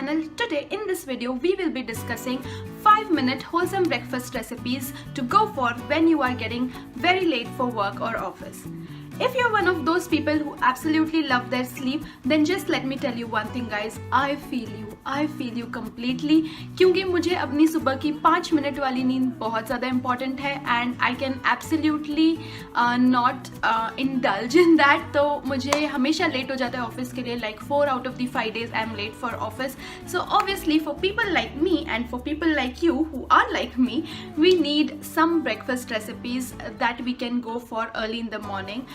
channel. Today in this video we will be discussing 5-minute wholesome breakfast recipes to go for when you are getting very late for work or office. If you're one of those people who absolutely love their sleep, then just let me tell you one thing guys, I feel you completely, क्योंकि मुझे अपनी सुबह की 5 minute वाली नींद बहुत ज़्यादा important है and I can absolutely not indulge in that. तो मुझे हमेशा late हो जाता है ऑफिस के लिए, like 4 out of the 5 days I'm late for office. So obviously for people like me and for people like you who are like me, we need some breakfast recipes that we can go for early in the morning.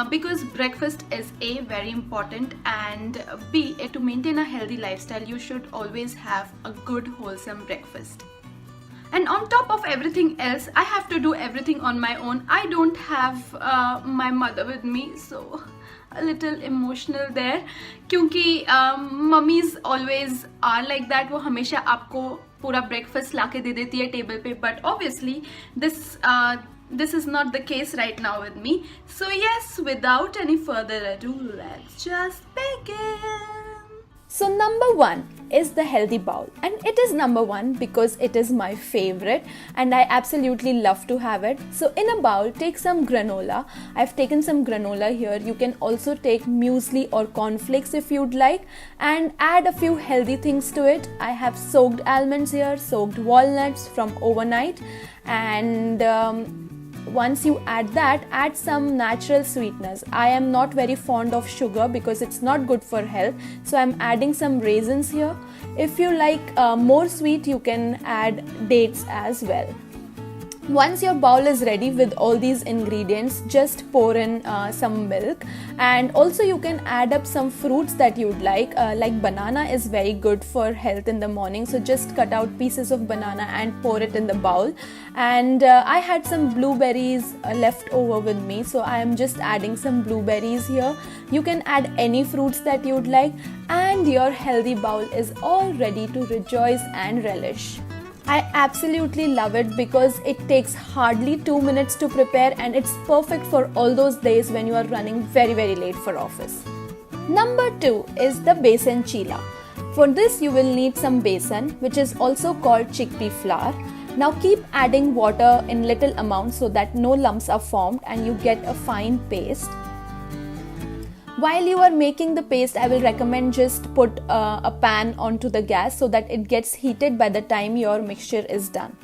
Because breakfast is A, very important, and B, to maintain a healthy lifestyle you should always have a good wholesome breakfast. And on top of everything else, I have to do everything on my own. I don't have my mother with me, so a little emotional there, क्योंकि mummies always are like that. वो हमेशा आपको पूरा breakfast लाके दे देती है table पे, but obviously this is not the case right now with me. So yes, without any further ado, let's just begin. So number 1 is the healthy bowl, and it is number 1 because it is my favorite and I absolutely love to have it. So in a bowl, take some granola. I've taken some granola here. You can also take muesli or cornflakes if you'd like, and add a few healthy things to it. I have soaked almonds here, soaked walnuts from overnight, and once you add that, add some natural sweeteners. I am not very fond of sugar because it's not good for health, so I'm adding some raisins here. If you like more sweet, you can add dates as well. Once your bowl is ready with all these ingredients, just pour in some milk, and also you can add up some fruits that you'd like banana is very good for health in the morning, so just cut out pieces of banana and pour it in the bowl. And I had some blueberries left over with me, so I am just adding some blueberries here. You can add any fruits that you'd like, and your healthy bowl is all ready to rejoice and relish. I absolutely love it because it takes hardly 2 minutes to prepare, and it's perfect for all those days when you are running very late for office. Number 2 is the Besan Cheela. For this you will need some besan, which is also called chickpea flour. Now keep adding water in little amounts so that no lumps are formed and you get a fine paste. While you are making the paste, I will recommend just put a pan onto the gas so that it gets heated by the time your mixture is done.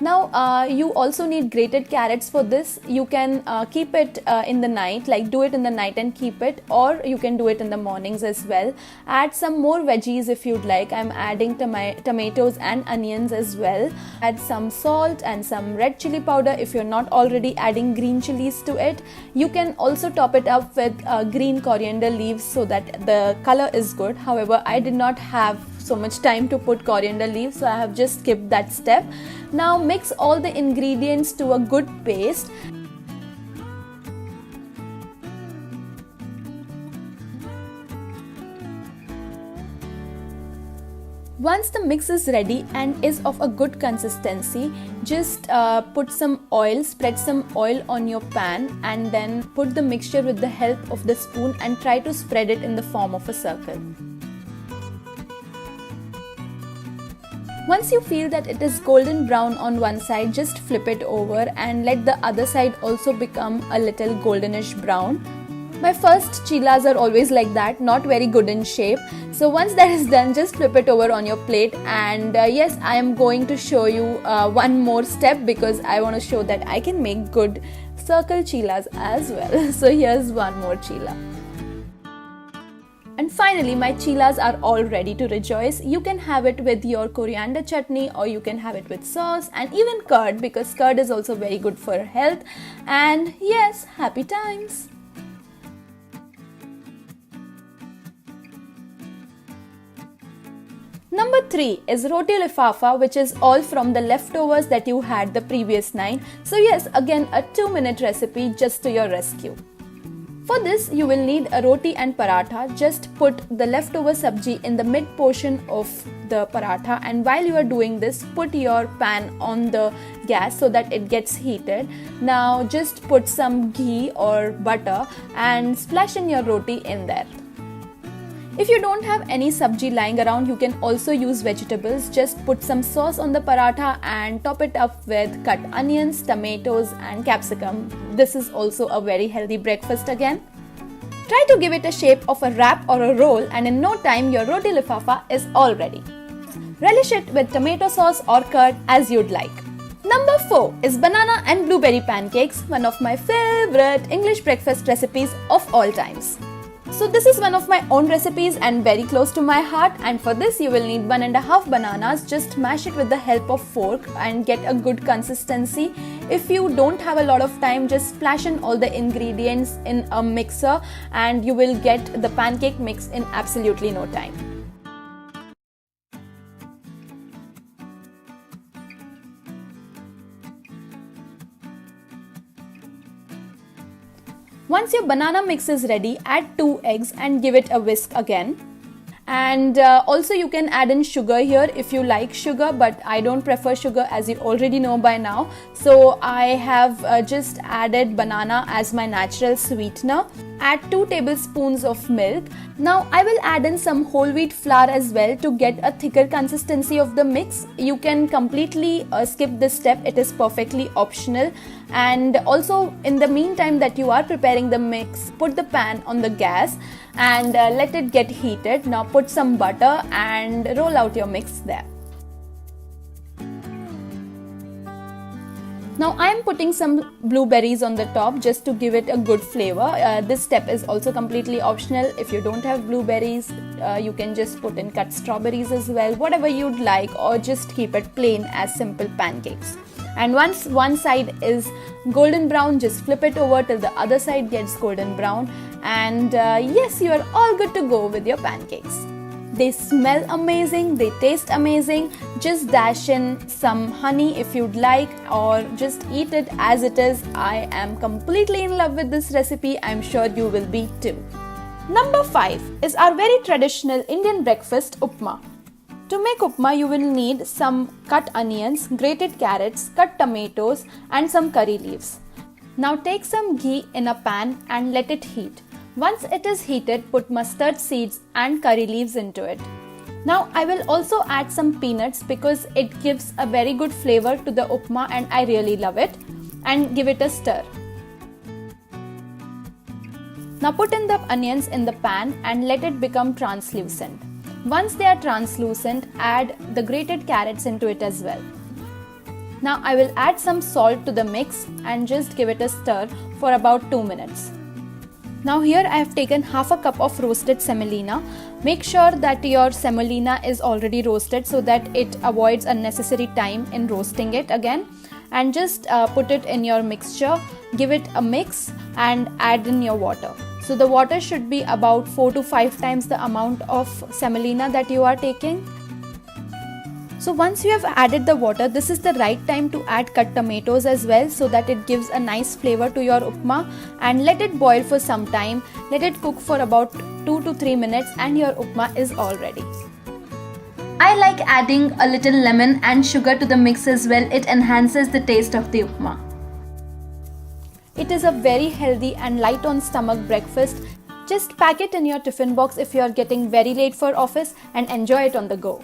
Now you also need grated carrots for this. You can keep it in the night, like do it in the night and keep it, or you can do it in the mornings as well. Add some more veggies if you'd like. I'm adding tomatoes and onions as well. Add some salt and some red chili powder if you're not already adding green chilies to it. You can also top it up with green coriander leaves so that the color is good. However, I did not have so much time to put coriander leaves, so I have just skipped that step. Now mix all the ingredients to a good paste. Once the mix is ready and is of a good consistency, just put some oil, spread some oil on your pan, and then put the mixture with the help of the spoon and try to spread it in the form of a circle. Once you feel that it is golden brown on one side, just flip it over and let the other side also become a little goldenish brown. My first cheelas are always like that, not very good in shape. So once that is done, just flip it over on your plate. And yes, I am going to show you one more step because I want to show that I can make good circle cheelas as well. So here's one more cheela. And finally, my cheelas are all ready to rejoice. You can have it with your coriander chutney, or you can have it with sauce and even curd, because curd is also very good for health. And yes, happy times! Number 3 is roti lifafa, which is all from the leftovers that you had the previous night. So yes, again a 2-minute recipe just to your rescue. For this, you will need a roti and paratha. Just put the leftover sabji in the mid portion of the paratha, and while you are doing this, put your pan on the gas so that it gets heated. Now just put some ghee or butter and splash in your roti in there. If you don't have any sabji lying around, you can also use vegetables. Just put some sauce on the paratha and top it up with cut onions, tomatoes and capsicum. This is also a very healthy breakfast again. Try to give it a shape of a wrap or a roll, and in no time your roti lifafa is all ready. Relish it with tomato sauce or curd as you'd like. Number 4 is banana and blueberry pancakes, one of my favorite English breakfast recipes of all times. So this is one of my own recipes and very close to my heart, and for this you will need 1.5 bananas. Just mash it with the help of fork and get a good consistency. If you don't have a lot of time, just splash in all the ingredients in a mixer and you will get the pancake mix in absolutely no time. Once your banana mix is ready, add 2 eggs and give it a whisk again. And also you can add in sugar here if you like sugar, but I don't prefer sugar, as you already know by now. So I have just added banana as my natural sweetener. Add 2 tablespoons of milk. Now I will add in some whole wheat flour as well to get a thicker consistency of the mix. You can completely skip this step, it is perfectly optional. And also in the meantime that you are preparing the mix, put the pan on the gas and let it get heated. Now put some butter and roll out your mix there. Now I am putting some blueberries on the top just to give it a good flavor. This step is also completely optional. If you don't have blueberries, you can just put in cut strawberries as well, whatever you'd like, or just keep it plain as simple pancakes. And once one side is golden brown, just flip it over till the other side gets golden brown. And yes, you are all good to go with your pancakes. They smell amazing, they taste amazing. Just dash in some honey if you'd like, or just eat it as it is. I am completely in love with this recipe. I'm sure you will be too. Number 5 is our very traditional Indian breakfast upma. To make upma, you will need some cut onions, grated carrots, cut tomatoes and some curry leaves. Now take some ghee in a pan and let it heat. Once it is heated, put mustard seeds and curry leaves into it. Now I will also add some peanuts because it gives a very good flavor to the upma and I really love it, and give it a stir. Now put in the onions in the pan and let it become translucent. Once they are translucent, add the grated carrots into it as well. Now I will add some salt to the mix and just give it a stir for about 2 minutes. Now here I have taken half a cup of roasted semolina. Make sure that your semolina is already roasted so that it avoids unnecessary time in roasting it again. And just put it in your mixture, give it a mix and add in your water. So the water should be about 4 to 5 times the amount of semolina that you are taking. So once you have added the water, this is the right time to add cut tomatoes as well, so that it gives a nice flavor to your upma, and let it boil for some time. Let it cook for about 2 to 3 minutes and your upma is all ready. I like adding a little lemon and sugar to the mix as well. It enhances the taste of the upma. It is a very healthy and light on stomach breakfast. Just pack it in your tiffin box if you are getting very late for office and enjoy it on the go.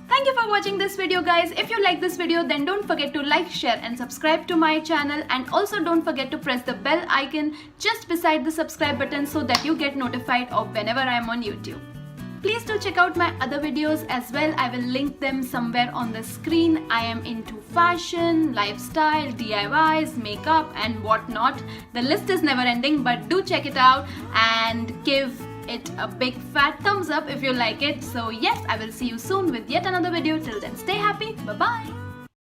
Thank you for watching this video, guys. If you like this video, then don't forget to like, share and subscribe to my channel, and also don't forget to press the bell icon just beside the subscribe button so that you get notified of whenever I am on YouTube. Please do check out my other videos as well. I will link them somewhere on the screen. I am into fashion, lifestyle, DIYs, makeup and whatnot. The list is never ending, but do check it out and give it a big fat thumbs up if you like it. So yes, I will see you soon with yet another video. Till then, stay happy. Bye bye.